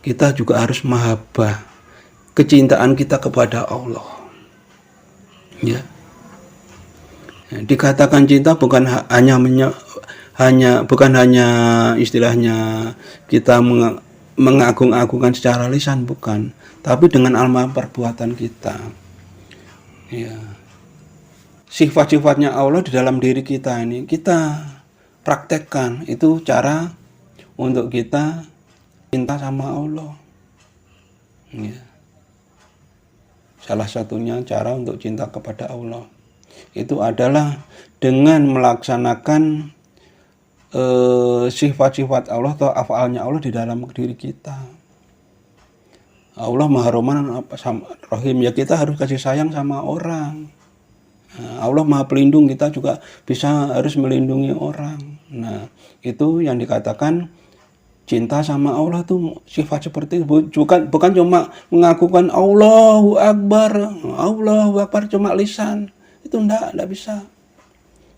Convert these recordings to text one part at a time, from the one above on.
kita juga harus mahabbah, kecintaan kita kepada Allah. Ya. Dikatakan cinta bukan hanya istilahnya kita mengagung-agungkan secara lisan, bukan, tapi dengan amal perbuatan kita. Ya. Sifat-sifatnya Allah di dalam diri kita ini kita praktekkan, itu cara untuk kita cinta sama Allah. Ya. Salah satunya cara untuk cinta kepada Allah itu adalah dengan melaksanakan sifat-sifat Allah atau afalnya Allah di dalam diri kita. Allah Maha Rahim, ya kita harus kasih sayang sama orang. Allah Maha Pelindung, kita juga harus melindungi orang. Nah, itu yang dikatakan cinta sama Allah tuh sifat seperti itu. Bukan cuma mengakukan Allahu Akbar cuma lisan. Itu enggak bisa.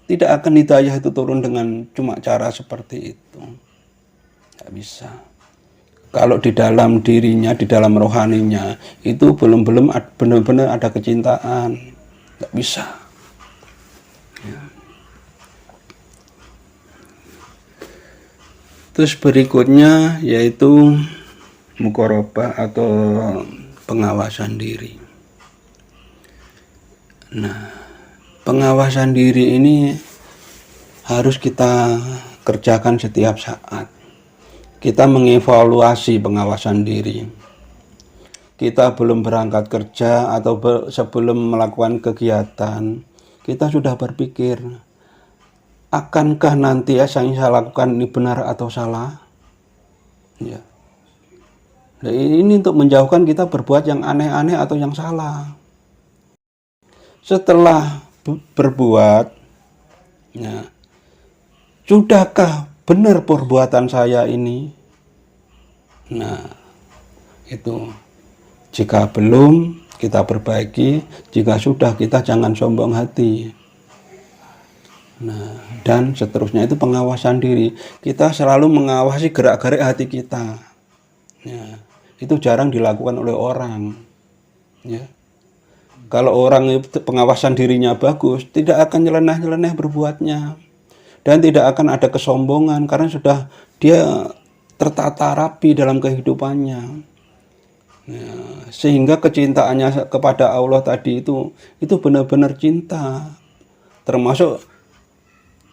Tidak akan hidayah itu turun dengan cuma cara seperti itu. Enggak bisa. Kalau di dalam dirinya, di dalam rohaninya itu belum benar-benar ada kecintaan. Enggak bisa. Ya. Terus berikutnya yaitu muqarabah atau pengawasan diri. Nah, pengawasan diri ini harus kita kerjakan setiap saat. Kita mengevaluasi pengawasan diri. Kita belum berangkat kerja atau sebelum melakukan kegiatan, kita sudah berpikir, akankah nanti yang saya lakukan ini benar atau salah? Ya. Nah, ini untuk menjauhkan kita berbuat yang aneh-aneh atau yang salah. Setelah berbuat, ya, sudahkah benar perbuatan saya ini? Nah, itu. Jika belum, kita perbaiki. Jika sudah, kita jangan sombong hati. Nah, dan seterusnya itu pengawasan diri. Kita selalu mengawasi gerak-gerik hati kita. Ya, itu jarang dilakukan oleh orang. Ya. Kalau orang itu pengawasan dirinya bagus, tidak akan nyeleneh-nyeleneh berbuatnya. Dan tidak akan ada kesombongan karena sudah dia tertata rapi dalam kehidupannya. Ya, sehingga kecintaannya kepada Allah tadi itu benar-benar cinta. Termasuk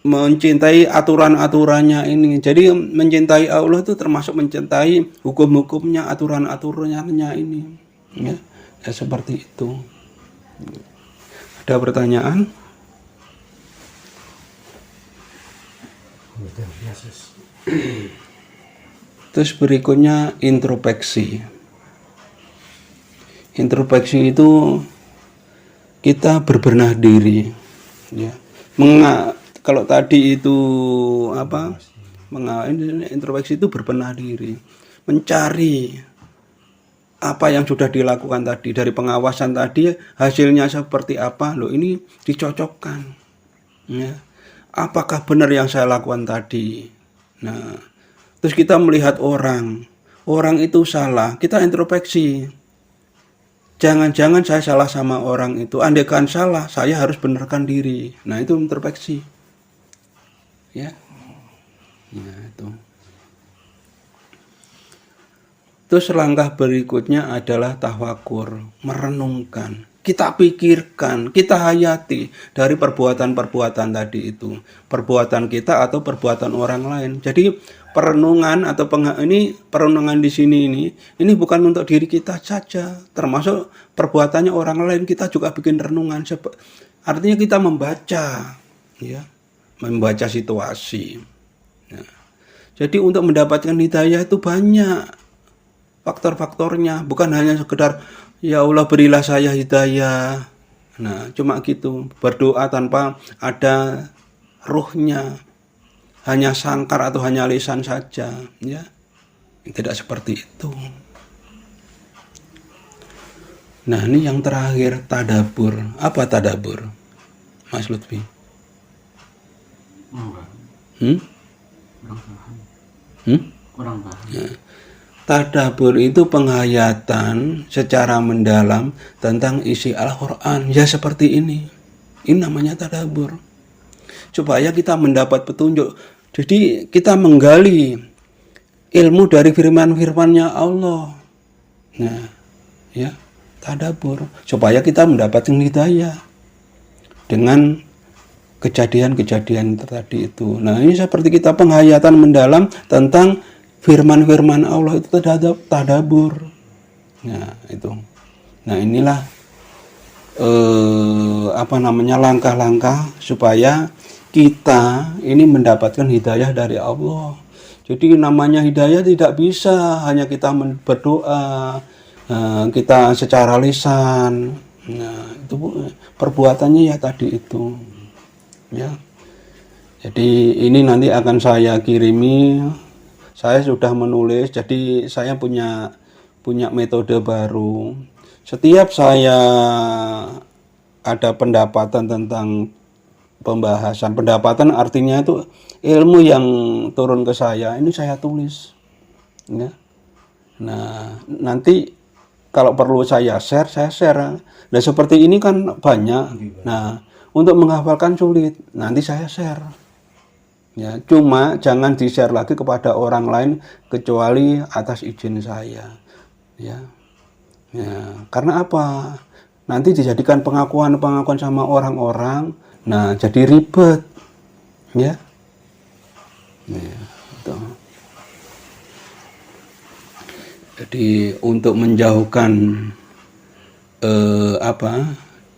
mencintai aturan-aturannya ini. Jadi mencintai Allah itu termasuk mencintai hukum-hukumnya, aturan-aturannya ini. Ya, seperti itu. Ada pertanyaan? Terus berikutnya introspeksi. Introspeksi itu kita berbenah diri. Ya. Kalau tadi itu introspeksi itu berbenah diri, mencari apa yang sudah dilakukan tadi, dari pengawasan tadi hasilnya seperti apa, loh ini dicocokkan. Ya. Apakah benar yang saya lakukan tadi? Nah, terus kita melihat orang itu salah, kita introspeksi. Jangan-jangan saya salah sama orang itu. Andaikan salah, saya harus benarkan diri. Nah, itu introspeksi. Ya. Nah, itu. Terus langkah berikutnya adalah tafakur, merenungkan. Kita pikirkan, kita hayati dari perbuatan-perbuatan tadi itu. Perbuatan kita atau perbuatan orang lain. Jadi perenungan atau perenungan di sini ini bukan untuk diri kita saja, termasuk perbuatannya orang lain kita juga bikin renungan. Artinya kita membaca, ya, membaca situasi. Ya. Jadi untuk mendapatkan hidayah itu banyak faktor-faktornya, bukan hanya sekedar ya Allah berilah saya hidayah. Nah, cuma gitu, berdoa tanpa ada ruhnya. Hanya sangkar atau hanya lisan saja, ya. Tidak seperti itu. Nah, ini yang terakhir, tadabur. Apa tadabur, Mas Lutfi? Kurang paham. Kurang paham. Ya. Tadabbur itu penghayatan secara mendalam tentang isi Al-Quran. Ya seperti ini. Ini namanya tadabbur. Supaya kita mendapat petunjuk. Jadi kita menggali ilmu dari firman-firmannya Allah. Nah, ya, tadabbur. Supaya kita mendapatkan hidayah dengan kejadian-kejadian tadi itu. Nah, ini seperti kita penghayatan mendalam tentang firman-firman Allah itu tadabbur. Nah, itu. Nah, inilah langkah-langkah supaya kita ini mendapatkan hidayah dari Allah. Jadi namanya hidayah tidak bisa hanya kita berdoa, kita secara lisan. Nah, itu perbuatannya ya tadi itu. Ya. Jadi ini nanti akan saya kirimi. Saya sudah menulis, jadi saya punya metode baru. Setiap saya ada pendapatan tentang pendapatan artinya itu ilmu yang turun ke saya, ini saya tulis. Ya. Nah, nanti kalau perlu saya share. Nah, seperti ini kan banyak. Nah, untuk menghafalkan sulit, nanti saya share. Ya, cuma jangan di-share lagi kepada orang lain kecuali atas izin saya. Ya. Ya, karena apa? Nanti dijadikan pengakuan sama orang-orang. Nah, jadi ribet. Ya. Ya, itu. Jadi untuk menjauhkan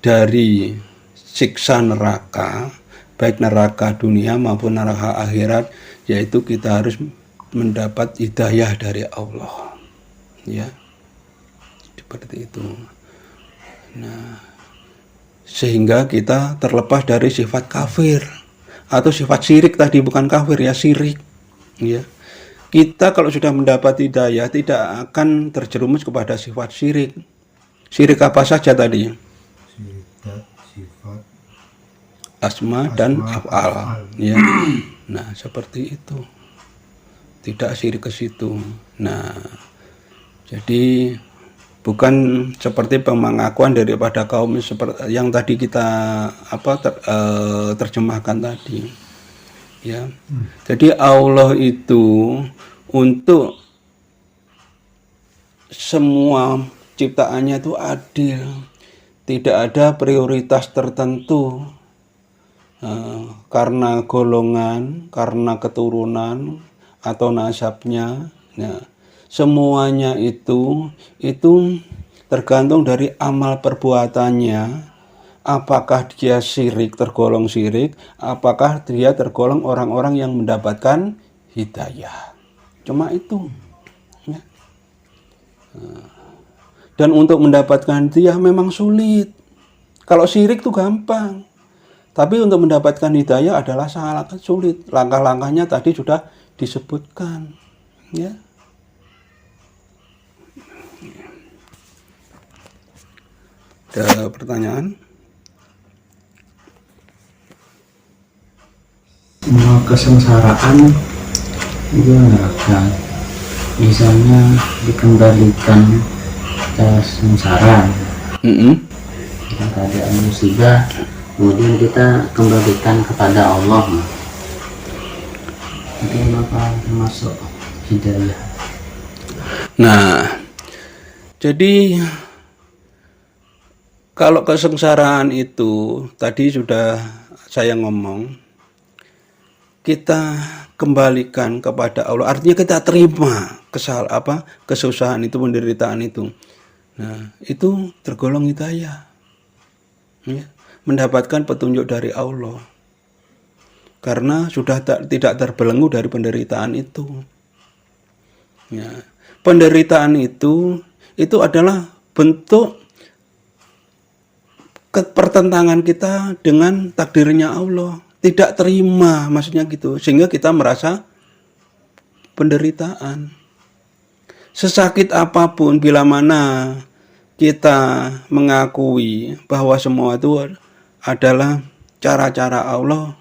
dari siksa neraka, baik neraka dunia maupun neraka akhirat, yaitu kita harus mendapat hidayah dari Allah. Ya, seperti itu. Nah, sehingga kita terlepas dari sifat kafir atau sifat syirik tadi, bukan kafir ya, syirik. Ya, kita kalau sudah mendapat hidayah tidak akan terjerumus kepada sifat syirik. Syirik apa saja tadi? Sifat asma dan af'al. Ya. Nah, seperti itu. Tidak syirik ke situ. Nah, jadi bukan seperti pengakuan daripada kaum seperti yang tadi kita terjemahkan tadi. Ya. Jadi Allah itu untuk semua ciptaannya itu adil. Tidak ada prioritas tertentu. Karena golongan, karena keturunan atau nasabnya, nah, semuanya itu tergantung dari amal perbuatannya. Apakah dia syirik, tergolong syirik, apakah dia tergolong orang-orang yang mendapatkan hidayah. Cuma itu. Ya. Dan untuk mendapatkan hidayah memang sulit. Kalau syirik itu gampang. Tapi untuk mendapatkan hidayah adalah sangat sulit. Langkah-langkahnya tadi sudah disebutkan. Ya. Ada pertanyaan? Semua kesengsaraan itu neraka. Misalnya dikembalikan ke sengsara. Kita keadaan musibah, kemudian kita kembalikan kepada Allah. Itu maka termasuk hidayah. Nah, jadi kalau kesengsaraan itu tadi sudah saya ngomong, kita kembalikan kepada Allah. Artinya kita terima kesusahan itu, penderitaan itu. Nah, itu tergolong hidayah. Ya, mendapatkan petunjuk dari Allah. Karena sudah tidak terbelenggu dari penderitaan itu. Ya, penderitaan itu adalah bentuk pertentangan kita dengan takdirnya Allah. Tidak terima, maksudnya gitu. Sehingga kita merasa penderitaan. Sesakit apapun, bila mana kita mengakui bahwa semua itu adalah cara-cara Allah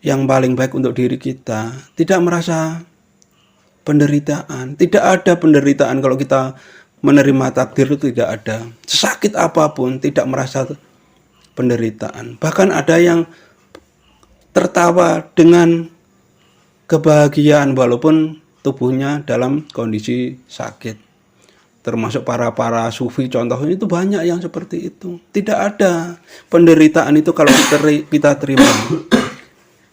yang paling baik untuk diri kita, tidak merasa penderitaan. Tidak ada penderitaan kalau kita menerima takdir, itu tidak ada. Sesakit apapun tidak merasa penderitaan. Bahkan ada yang tertawa dengan kebahagiaan walaupun tubuhnya dalam kondisi sakit. Termasuk para sufi contohnya itu banyak yang seperti itu. Tidak ada penderitaan itu kalau kita terima.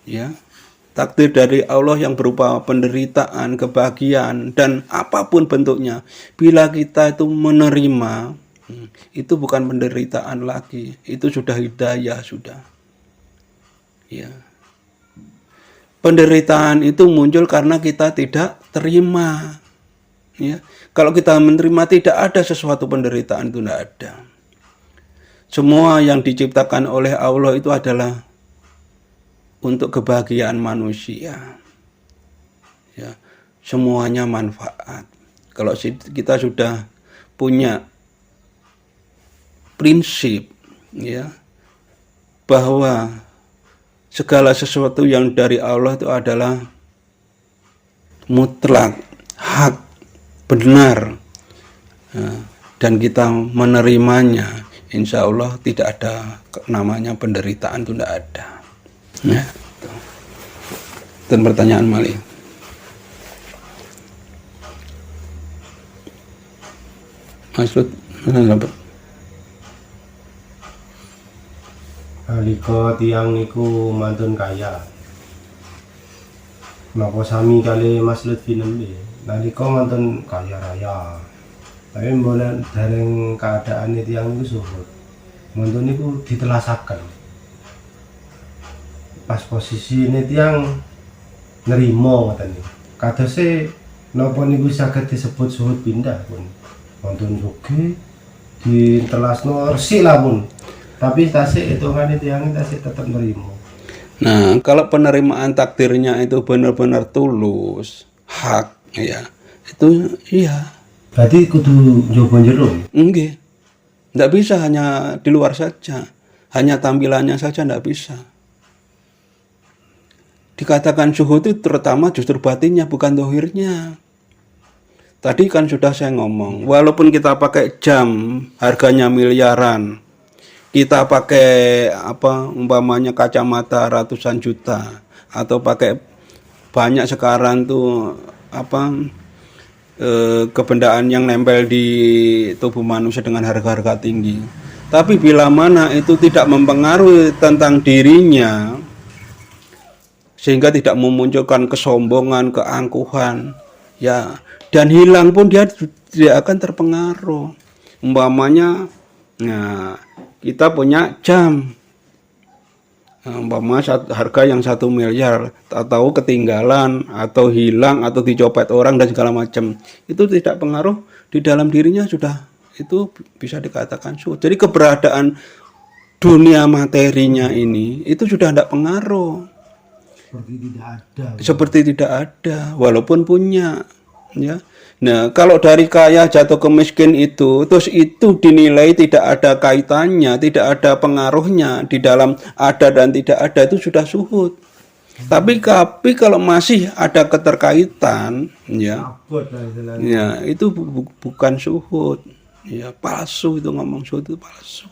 Ya. Takdir dari Allah yang berupa penderitaan, kebahagiaan, dan apapun bentuknya. Bila kita itu menerima, itu bukan penderitaan lagi. Itu sudah hidayah, sudah. Ya. Penderitaan itu muncul karena kita tidak terima. Ya. Kalau kita menerima, tidak ada sesuatu penderitaan, itu tidak ada. Semua yang diciptakan oleh Allah itu adalah untuk kebahagiaan manusia. Ya, semuanya manfaat. Kalau kita sudah punya prinsip, ya, bahwa segala sesuatu yang dari Allah itu adalah mutlak, hak, benar, dan kita menerimanya, insya Allah tidak ada namanya penderitaan, itu tidak ada. Ya. Dan pertanyaan Mali. Maksud nalika tiyang niku mantun kaya. Napa sami kali Mas Lutfi nembe. Nalika mantun kaya raya. Tapi mboten dereng keadaane tiyang niku suhud. Mantun niku ditelasaken. Pas posisine tiyang nerima ngoten niku. Kadose napa niku saged disebut suhud pindah pun. Mantun sugih ditelasno resik lah pun. Tapi tasik hitungane tiyang tasik tetap nerima. Nah, kalau penerimaan takdirnya itu benar-benar tulus, hak, ya, itu iya. Berarti kudu njoba jero. Nggih. Enggak bisa hanya di luar saja. Hanya tampilannya saja enggak bisa. Dikatakan suhu itu terutama justru batinnya, bukan dohirnya. Tadi kan sudah saya ngomong, walaupun kita pakai jam harganya miliaran, kita pakai umpamanya kacamata ratusan juta, atau pakai banyak sekarang tuh kebendaan yang nempel di tubuh manusia dengan harga-harga tinggi. Tapi bila mana itu tidak mempengaruhi tentang dirinya, sehingga tidak memunculkan kesombongan, keangkuhan, ya, dan hilang pun dia tidak akan terpengaruh. Umpamanya, nah, kita punya jam, umpamanya harga yang 1 miliar, atau ketinggalan, atau hilang, atau dicopet orang dan segala macam, itu tidak pengaruh di dalam dirinya, sudah itu bisa dikatakan suhud. Jadi keberadaan dunia materinya ini itu sudah tidak pengaruh. Seperti tidak ada, walaupun punya, ya. Nah, kalau dari kaya jatuh ke miskin itu, terus itu dinilai tidak ada kaitannya, tidak ada pengaruhnya di dalam ada dan tidak ada, itu sudah suhud. Tapi kalau masih ada keterkaitan, ya, ya itu bukan suhud, ya, palsu itu, ngomong suhud itu palsu,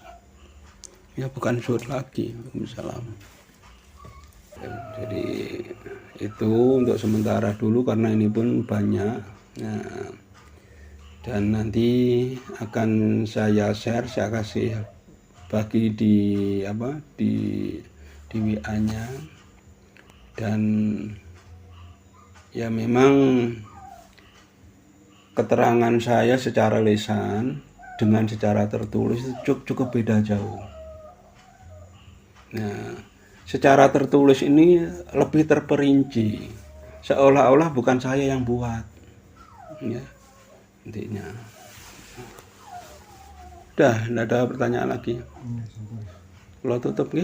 ya, bukan suhud lagi. Misalnya. Jadi itu untuk sementara dulu karena ini pun banyak. Nah, dan nanti akan saya share, saya kasih bagi di WA-nya. Dan ya memang keterangan saya secara lisan dengan secara tertulis itu cukup beda jauh. Nah, secara tertulis ini lebih terperinci, seolah-olah bukan saya yang buat, ya, intinya. Udah, tidak ada pertanyaan lagi. Kalau tutup ya.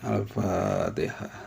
Al-Fatihah.